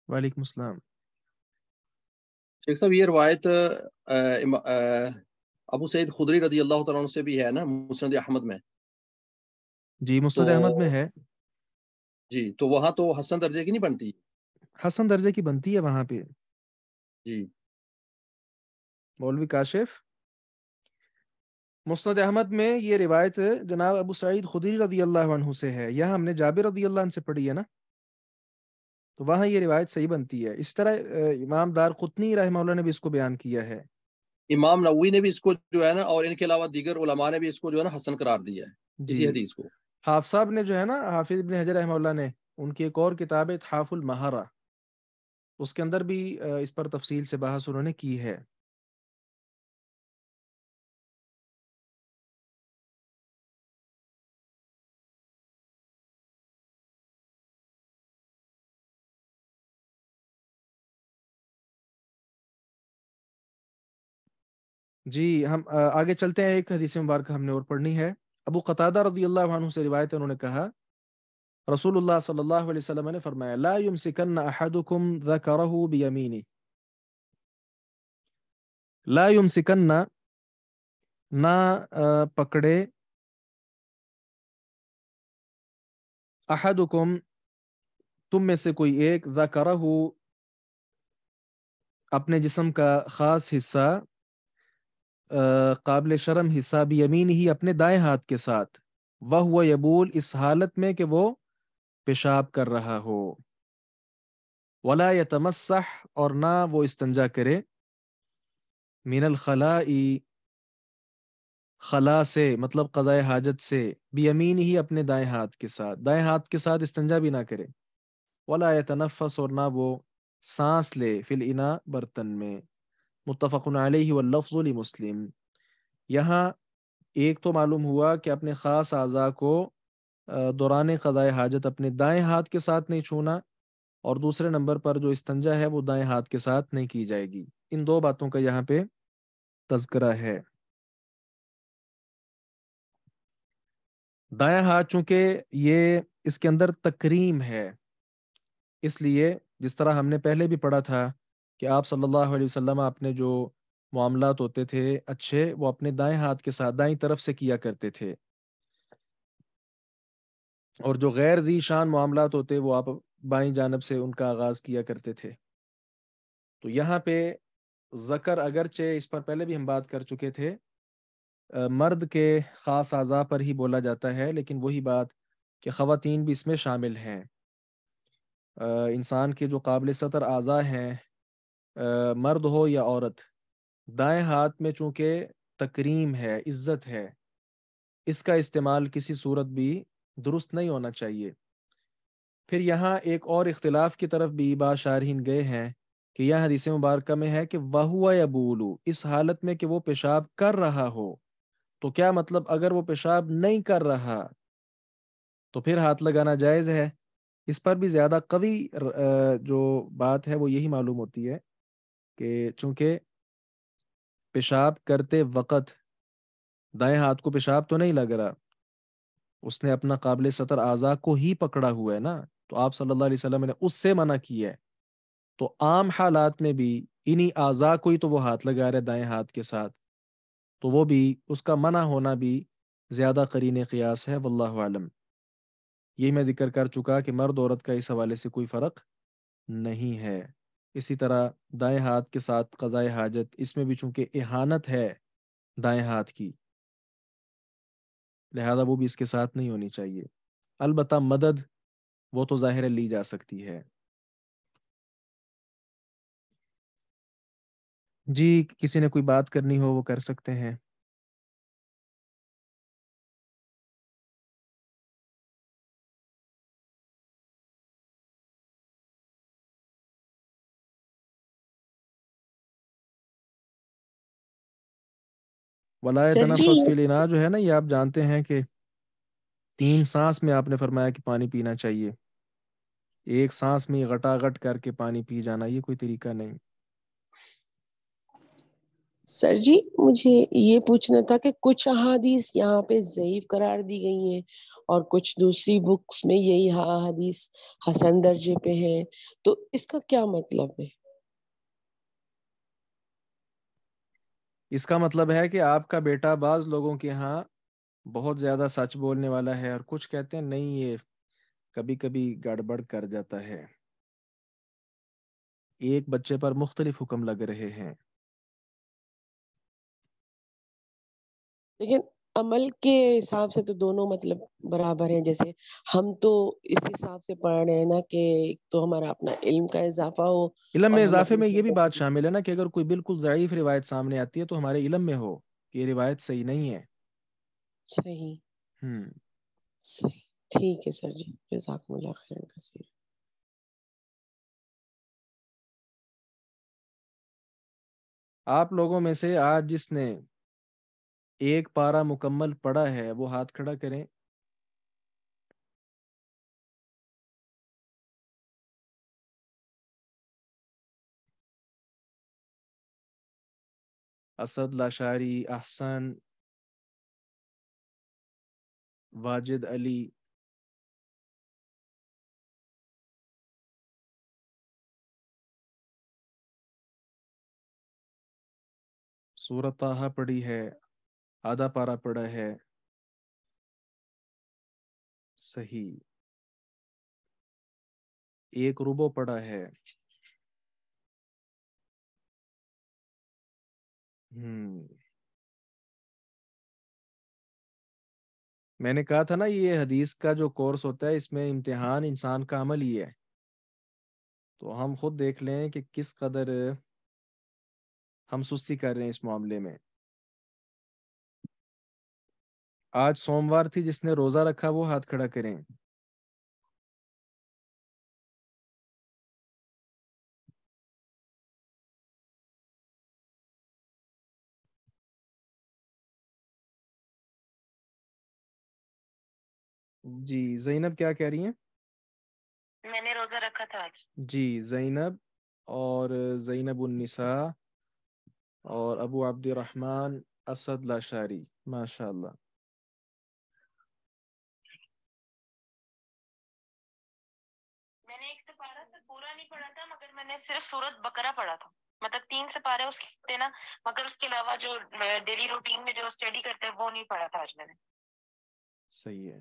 وعلیکم السلام. اللہ. شیخ صاحب، یہ روایت ابو سعید خدری رضی اللہ تعالیٰ عنہ سے بھی ہے نا مسند احمد میں؟ جی تو مسند احمد میں ہے. جی، تو وہاں تو حسن درجے کی نہیں بنتی؟ حسن درجے کی بنتی ہے وہاں پہ. جی مولوی کاشف، مسند احمد میں یہ روایت جناب ابو سعید خدری رضی اللہ عنہ سے ہے. یہاں ہم نے جابر رضی اللہ عنہ سے پڑھی ہے نا، تو وہاں یہ روایت صحیح بنتی ہے. اس طرح امام دار قطنی رحمہ اللہ نے بھی اس کو بیان کیا ہے. امام نووی نے بھی اس کو جو ہے نا، اور ان کے علاوہ دیگر علماء نے بھی اس کو جو ہے نا حسن قرار دیا ہے جی اسی حدیث کو. حافظ صاحب نے جو ہے نا، حافظ ابن حجر رحمہ اللہ نے، ان کی ایک اور کتاب ہے تحاف المہارہ، اس کے اندر بھی اس پر تفصیل سے بحث انہوں نے کی ہے. جی ہم آگے چلتے ہیں. ایک حدیث مبارکہ ہم نے اور پڑھنی ہے. ابو قتادہ رضی اللہ عنہ سے روایت ہے، انہوں نے کہا رسول اللہ صلی اللہ علیہ وسلم نے فرمایا لا يمسكن احدكم ذكره بيمينه، لا يمسكن، نہ پکڑے، احدکم، تم میں سے کوئی ایک، ذکرہ، اپنے جسم کا خاص حصہ، قابل شرم حصہ، بیمین ہی، اپنے دائیں ہاتھ کے ساتھ، وہو یبول، اس حالت میں کہ وہ پیشاب کر رہا ہو، ولا یتمسح، اور نہ وہ استنجا کرے، من الخلاء، خلا سے مطلب قضاء حاجت سے، بیمین ہی، اپنے دائیں ہاتھ کے ساتھ، دائیں ہاتھ کے ساتھ استنجا بھی نہ کرے، ولا یتنفس، اور نہ وہ سانس لے، فی الاناء، برتن میں. متفق علیہ واللفظ لمسلم. یہاں ایک تو معلوم ہوا کہ اپنے خاص اعضاء کو دوران قضاء حاجت اپنے دائیں ہاتھ کے ساتھ نہیں چھونا، اور دوسرے نمبر پر جو استنجا ہے وہ دائیں ہاتھ کے ساتھ نہیں کی جائے گی. ان دو باتوں کا یہاں پہ تذکرہ ہے. دائیں ہاتھ چونکہ یہ اس کے اندر تکریم ہے، اس لیے جس طرح ہم نے پہلے بھی پڑھا تھا کہ آپ صلی اللہ علیہ وسلم اپنے جو معاملات ہوتے تھے اچھے، وہ اپنے دائیں ہاتھ کے ساتھ دائیں طرف سے کیا کرتے تھے، اور جو غیر ذی شان معاملات ہوتے وہ آپ بائیں جانب سے ان کا آغاز کیا کرتے تھے. تو یہاں پہ ذکر، اگرچہ اس پر پہلے بھی ہم بات کر چکے تھے، مرد کے خاص اعضاء پر ہی بولا جاتا ہے، لیکن وہی بات کہ خواتین بھی اس میں شامل ہیں. انسان کے جو قابل سطر اعضاء ہیں، مرد ہو یا عورت، دائیں ہاتھ میں چونکہ تکریم ہے، عزت ہے، اس کا استعمال کسی صورت بھی درست نہیں ہونا چاہیے. پھر یہاں ایک اور اختلاف کی طرف بھی بعض شارحین گئے ہیں کہ یہ حدیث مبارکہ میں ہے کہ وَهُوَ يَبُولُ، اس حالت میں کہ وہ پیشاب کر رہا ہو. تو کیا مطلب اگر وہ پیشاب نہیں کر رہا تو پھر ہاتھ لگانا جائز ہے؟ اس پر بھی زیادہ قوی جو بات ہے وہ یہی معلوم ہوتی ہے کہ چونکہ پیشاب کرتے وقت دائیں ہاتھ کو پیشاب تو نہیں لگ رہا، اس نے اپنا قابل سطر اعضاء کو ہی پکڑا ہوا ہے نا، تو آپ صلی اللہ علیہ وسلم نے اس سے منع کیا ہے. تو عام حالات میں بھی انہی اعضاء کو ہی تو وہ ہاتھ لگا رہے دائیں ہاتھ کے ساتھ، تو وہ بھی اس کا منع ہونا بھی زیادہ قرین قیاس ہے. واللہ عالم. یہ میں ذکر کر چکا کہ مرد عورت کا اس حوالے سے کوئی فرق نہیں ہے. اسی طرح دائیں ہاتھ کے ساتھ قضاء حاجت، اس میں بھی چونکہ اہانت ہے دائیں ہاتھ کی، لہذا وہ بھی اس کے ساتھ نہیں ہونی چاہیے. البتہ مدد وہ تو ظاہر لی جا سکتی ہے. جی کسی نے کوئی بات کرنی ہو وہ کر سکتے ہیں. ولا سر جی يتنفس فی الاناء جو ہے نا، یہ آپ جانتے ہیں کہ 3 سانس میں آپ نے فرمایا کہ پانی پینا چاہیے. ایک سانس میں غٹا غٹ کر کے پانی پی جانا یہ کوئی طریقہ نہیں. سر جی مجھے یہ پوچھنا تھا کہ کچھ احادیث یہاں پہ ضعیف قرار دی گئی ہیں اور کچھ دوسری بکس میں یہی احادیث حسن درجے پہ ہیں، تو اس کا کیا مطلب ہے؟ اس کا مطلب ہے کہ آپ کا بیٹا بعض لوگوں کے ہاں بہت زیادہ سچ بولنے والا ہے، اور کچھ کہتے ہیں نہیں یہ کبھی کبھی گڑبڑ کر جاتا ہے. ایک بچے پر مختلف حکم لگ رہے ہیں. لیکن عمل کے حساب سے تو دونوں مطلب برابر ہیں. جیسے ہم تو اس حساب سے پڑھ رہے ہیں نا کہ ایک تو ہمارا اپنا علم کا اضافہ ہو علم اور میں ہم اضافے اپنی میں یہ بھی بات شامل ہے نا کہ اگر کوئی بالکل ضعیف روایت سامنے آتی ہے تو ہمارے علم میں ہو کہ یہ روایت صحیح نہیں ہے. صحیح ہم صحیح ٹھیک ہے سر جی، جزاکم اللہ خیر کثیر. آپ لوگوں میں سے آج جس نے ایک پارہ مکمل پڑھا ہے وہ ہاتھ کھڑا کریں. اسد لاشاری، احسن، واجد علی. سورۃ طٰہٰ پڑھی ہے، آدھا پارہ پڑھا ہے. صحیح. ایک ربع پڑھا ہے. میں نے کہا تھا نا یہ حدیث کا جو کورس ہوتا ہے اس میں امتحان انسان کا عمل ہی ہے. تو ہم خود دیکھ لیں کہ کس قدر ہم سستی کر رہے ہیں اس معاملے میں. آج سوموار تھی، جس نے روزہ رکھا وہ ہاتھ کھڑا کریں. جی زینب کیا کہہ رہی ہیں؟ میں نے روزہ رکھا تھا آج. جی زینب اور زینب النساء اور ابو عبد الرحمن اسد لاشاری، ماشاء اللہ. میں نے ایک سپارہ سے پورا نہیں پڑھا تھا، مگر میں نے صرف سورت بقرہ پڑھا تھا. مطلب 3 سپارے اس کے تھے نا، مگر اس کے علاوہ جو ڈیلی روٹین میں جو اسٹڈی کرتے ہیں وہ نہیں پڑھا تھا آج میں نے. صحیح ہے.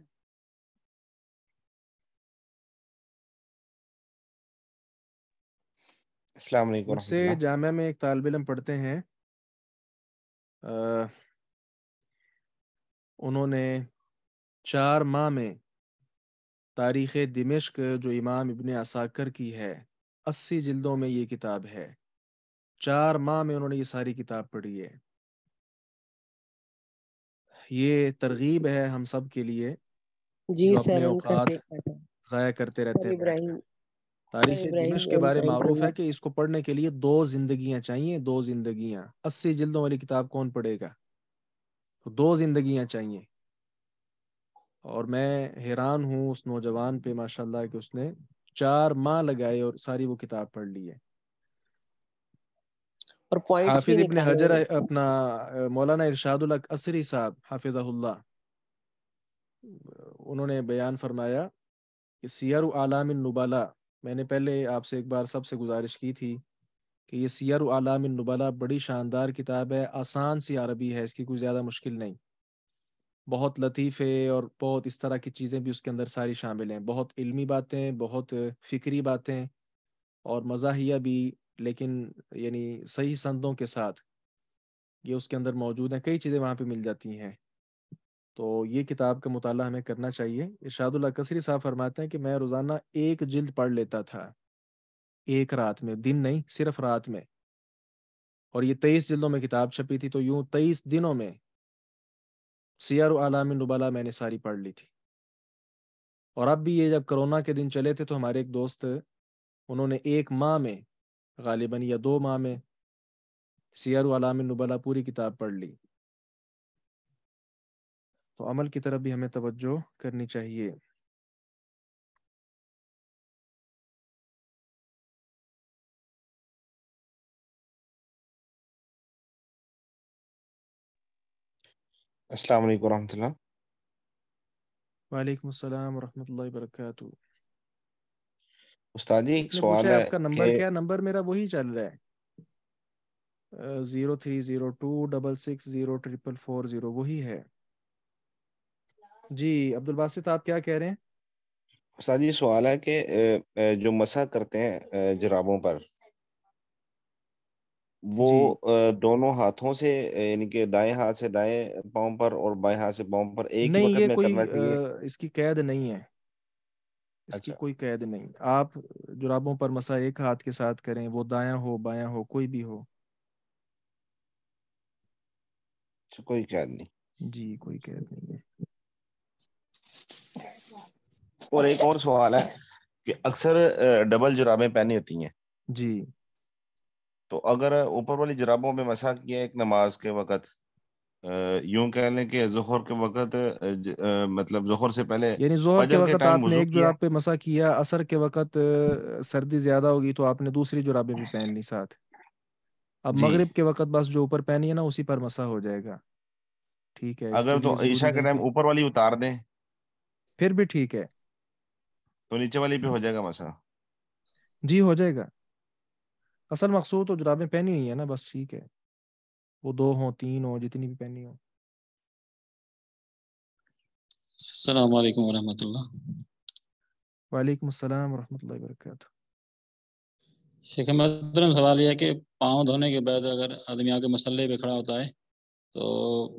السلام علیکم مجھ ورحمۃ سے اللہ. جامعہ میں ایک طالب علم پڑھتے ہیں، انہوں نے 4 ماہ میں تاریخ دمشق جو امام ابن عساکر کی ہے 80 جلدوں میں یہ کتاب ہے. 4 ماہ میں انہوں نے یہ ساری کتاب پڑھی ہے. یہ ترغیب ہے ہم سب کے لیے جی جو سر اپنے ان کا اوقات دیکھا تھا. ضائع کرتے رہتے سر ہیں بیٹھ کر. ابراہیم تاریخ سر ابراہیم دمشق کے ان بارے کا معروف انٹرویو. ہے کہ اس کو پڑھنے کے لیے 2 زندگیاں چاہیے. 2 زندگیاں 80 جلدوں والی کتاب کون پڑھے گا؟ تو 2 زندگیاں چاہیے. اور میں حیران ہوں اس نوجوان پہ ماشاءاللہ کہ اس نے 4 ماہ لگائے اور ساری وہ کتاب پڑھ لی ہے. اور پوائنٹس بھی حافظ ابن نکالے حجر ہیں. اپنا مولانا ارشاد الحق عصری صاحب حافظہ اللہ، انہوں نے بیان فرمایا کہ سیر اعلام النبلاء، میں نے پہلے آپ سے ایک بار سب سے گزارش کی تھی کہ یہ سیر اعلام النبلاء بڑی شاندار کتاب ہے. آسان سی عربی ہے، اس کی کوئی زیادہ مشکل نہیں. بہت لطیف ہے اور بہت اس طرح کی چیزیں بھی اس کے اندر ساری شامل ہیں. بہت علمی باتیں، بہت فکری باتیں اور مزاحیہ بھی، لیکن یعنی صحیح سندوں کے ساتھ یہ اس کے اندر موجود ہیں. کئی چیزیں وہاں پہ مل جاتی ہیں. تو یہ کتاب کا مطالعہ ہمیں کرنا چاہیے. ارشاد اللہ قصری صاحب فرماتے ہیں کہ میں روزانہ 1 جلد پڑھ لیتا تھا، ایک رات میں، دن نہیں صرف رات میں. اور یہ 23 جلدوں میں کتاب چھپی تھی، تو یوں 23 دنوں میں سیر اعلام النبلاء میں نے ساری پڑھ لی تھی. اور اب بھی یہ جب کرونا کے دن چلے تھے تو ہمارے ایک دوست، انہوں نے 1 ماہ میں غالباً یا 2 ماہ میں سیر اعلام النبلاء پوری کتاب پڑھ لی. تو عمل کی طرف بھی ہمیں توجہ کرنی چاہیے. السلام علیکم ورحمۃ اللہ. وعلیکم السلام ورحمۃ اللہ وبرکاتہ. استاد جی ایک ایک نے پوچھا سوال ہے ہے آپ کا کہ نمبر کیا؟ نمبر میرا وہی چل رہا ہے 0302660444 وہی ہے. جی عبد الباسط آپ کیا کہہ رہے ہیں؟ استاد جی سوال ہے کہ جو مسح کرتے ہیں جرابوں پر وہ جی دونوں ہاتھوں سے یعنی کہ دائیں ہاتھ سے دائیں پاؤں پر اور بائیں ہاتھ سے پاؤں پر ایک ہی نہیں، وقت یہ میں کوئی کرنا چاہیے؟ اس کی قید نہیں ہے. اس کی اچھا کوئی قید نہیں. آپ جرابوں پر مسح ایک ہاتھ کے ساتھ کریں، وہ دایاں ہو بایاں ہو کوئی بھی ہو. اچھا، کوئی قید نہیں. جی کوئی قید نہیں ہے. اور ایک اور سوال ہے کہ اکثر ڈبل جرابیں پہنی ہوتی ہیں، جی تو اگر اوپر والی جرابوں پہ مسح کیا ایک نماز کے وقت، یوں کہہ لیں کہ ظہر کے وقت مطلب ظہر سے پہلے یعنی ظہر کے فجر کے وقت ٹائم آپ نے وضو ایک کیا. جراب پہ مسح کیا، عصر کے وقت سردی زیادہ ہوگی تو آپ نے دوسری جرابیں بھی پہن لی ساتھ. اب جی مغرب کے وقت بس جو اوپر پہنی ہے نا اسی پر مسح ہو جائے گا. ٹھیک ہے، اس کے اگر تو لیے ضروری عشاء کے نہیں ٹائم کہ اوپر والی اتار دیں پھر بھی ٹھیک ہے. تو نیچے والی پہ ہو جائے گا مسح؟ جی ہو جائے گا. اصل مقصود تو جرابیں پہنی ہوئی ہیں نا، بس ٹھیک ہے، وہ 2 ہوں 3 ہوں جتنی بھی پہنی ہو. السلام علیکم ورحمۃ اللہ. وعلیکم السلام ورحمۃ اللہ وبرکاتہ. شیخ محترم سوال یہ ہے کہ پاؤں دھونے کے بعد اگر آدمی آ کے مسلح پہ کھڑا ہوتا ہے تو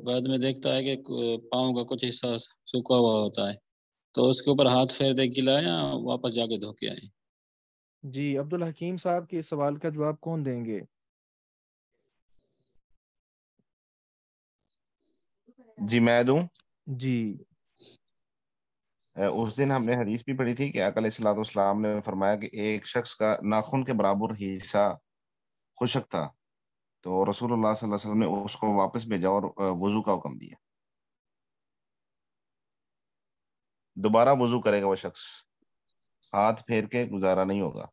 بعد میں دیکھتا ہے کہ پاؤں کا کچھ حصہ سوکھا ہوا ہوتا ہے، تو اس کے اوپر ہاتھ پھیر دے گلا یا واپس جا کے دھو کے آئے؟ جی عبد الحکیم صاحب کے اس سوال کا جواب کون دیں گے؟ جی میں دوں. جی اس دن ہم نے حدیث بھی پڑھی تھی کہ آقا علیہ الصلوۃ والسلام نے فرمایا کہ ایک شخص کا ناخن کے برابر حصہ خشک تھا، تو رسول اللہ صلی اللہ علیہ وسلم نے اس کو واپس بھیجا اور وضو کا حکم دیا. دوبارہ وضو کرے گا وہ شخص، ہاتھ پھیر کے گزارا نہیں ہوگا.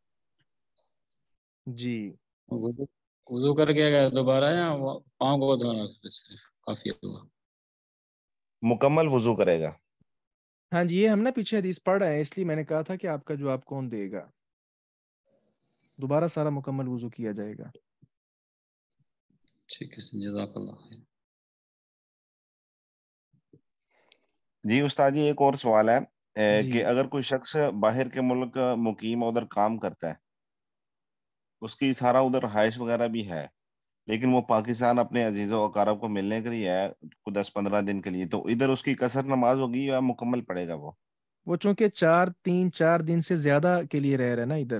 جی وضو کر کے گیا دوبارہ یا پاؤں کو دھونا صرف کافی ہوگا؟ مکمل وضو کرے گا. ہاں جی، یہ ہم نے پیچھے حدیث پڑھ رہے ہیں، اس لیے میں نے کہا تھا کہ آپ کا جواب کون دے گا. دوبارہ سارا مکمل وضو کیا جائے گا. ٹھیک ہے، جزاک اللہ خیر. جی استاد جی ایک اور سوال ہے جی کہ اگر کوئی شخص باہر کے ملک مقیم ادھر کام کرتا ہے، اس کی سارا ادھر رہائش وغیرہ بھی ہے، لیکن وہ پاکستان اپنے عزیز و اقارب کو ملنے کے لیے ہے 10-15 دن کے لیے، تو ادھر اس کی قصر نماز ہوگی یا مکمل پڑے گا وہ؟ وہ چونکہ 4 دن سے زیادہ کے لیے رہ رہے نا ادھر،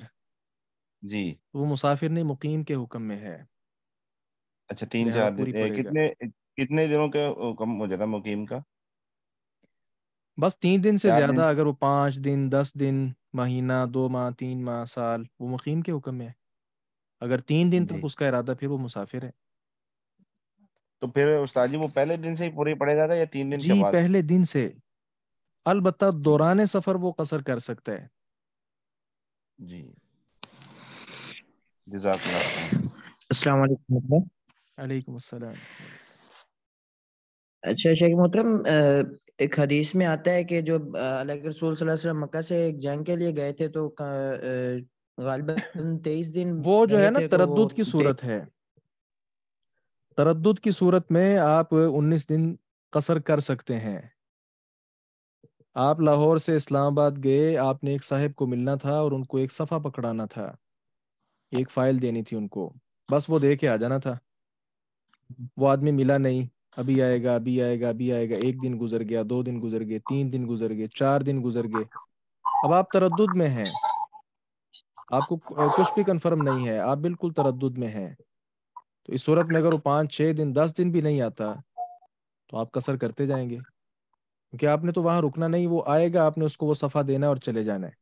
جی تو وہ مسافر نہیں مقیم کے حکم میں ہے، اچھا، 3-4 لہذا دن پوری پڑے گا. کتنے دنوں کے حکم ہو جاتا مقیم کا؟ بس 3 دن سے 4 دن. زیادہ، اگر وہ 5 دن 10 دن مہینہ 2 ماہ 3 ماہ سال، وہ مقیم کے حکم میں ہے. اگر 3 دن تک جی اس کا ارادہ پھر وہ مسافر ہے. تو پھر استاد جی وہ پہلے دن سے ہی پوری پڑے گا یا 3 دن کے جی بعد؟ پہلے دن سے، البتہ دوران سفر وہ قصر کر سکتا ہے. جی جزاک اللہ خیر. السلام علیکم. علیکم السلام. اچھا شیخ محترم، ایک حدیث میں آتا ہے کہ جو اللہ کے رسول صلی اللہ علیہ وسلم مکہ سے ایک جنگ کے لیے گئے تھے تو غالباً 23 دن وہ جو ہے رہے نا تھے، تو وہ تردد کی صورت ہے. تردد کی صورت میں آپ 19 دن قصر کر سکتے ہیں. آپ لاہور سے اسلام آباد گئے، آپ نے ایک صاحب کو ملنا تھا اور ان کو ایک صفحہ پکڑانا تھا، ایک فائل دینی تھی ان کو، بس وہ دے کے آ جانا تھا. وہ آدمی ملا نہیں، ابھی آئے گا ابھی آئے گا ابھی آئے گا، 1 دن گزر گیا، 2 دن گزر گئے، 3 دن گزر گئے، 4 دن گزر گئے. اب آپ تردد میں ہیں، آپ کو کچھ بھی کنفرم نہیں ہے، آپ بالکل تردد میں ہیں. تو اس صورت میں اگر وہ 5 6 دن 10 دن بھی نہیں آتا تو آپ قصر کرتے جائیں گے، کیونکہ آپ نے تو وہاں رکنا نہیں، وہ آئے گا، آپ نے اس کو وہ صفحہ دینا اور چلے جانا ہے.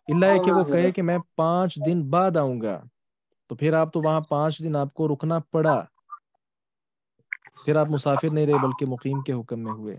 اللہ ہے کہ وہ کہے کہ میں 5 دن بعد آؤں گا، تو پھر آپ تو وہاں 5 دن آپ کو رکنا پڑا، پھر آپ مسافر نہیں رہے بلکہ مقیم کے حکم میں ہوئے.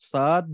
7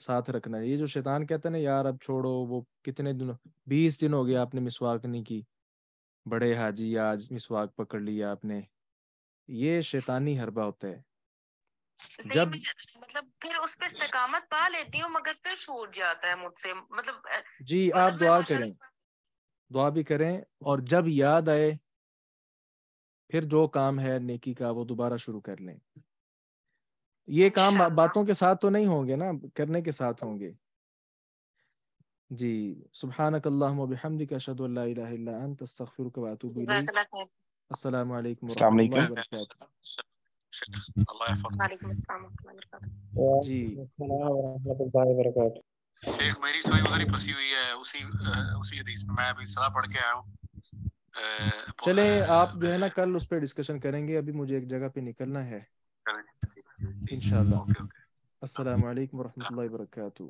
ساتھ رکھنا ہے. یہ جو شیطان کہتا ہے نا یار اب چھوڑو, وہ کتنے دن 20 دن ہو گیا آپ نے مسواک نہیں کی, بڑے حاجی آج مسواک پکڑ لیا آپ نے, یہ شیطانی حربہ ہوتا ہے. جب مطلب پھر اس پہ استقامت پا لیتی ہوں مگر پھر چھوٹ جاتا ہے مجھ سے, مطلب جی آپ دعا کریں, دعا بھی کریں, اور جب یاد آئے پھر جو کام ہے نیکی کا وہ دوبارہ شروع کر لیں. یہ کام باتوں کے ساتھ تو نہیں ہوں گے نا, کرنے کے ساتھ ہوں گے. جی سبحانک اللہم و بحمدک اشہد ان لا الہ الا انت استغفرک و اتوب الیک. السلام علیکم السلام ورحمۃ اللہ علیکم. وبرکاتہ. اللہ حافظ. وعلیکم السلام ورحمۃ اللہ وبرکاتہ. جی السلام ورحمۃ اللہ وبرکاتہ. شیخ میری سوئی ادھر ہی پھنسی ہوئی ہے اسی حدیث میں. میں ابھی صلاح پڑھ کے آیا ہوں. چلیں آپ جو ہے نا کل اس پہ ڈسکشن کریں گے, ابھی مجھے ایک جگہ پہ نکلنا ہے انشاءاللہ. السلام علیکم ورحمۃ اللہ وبرکاتہ.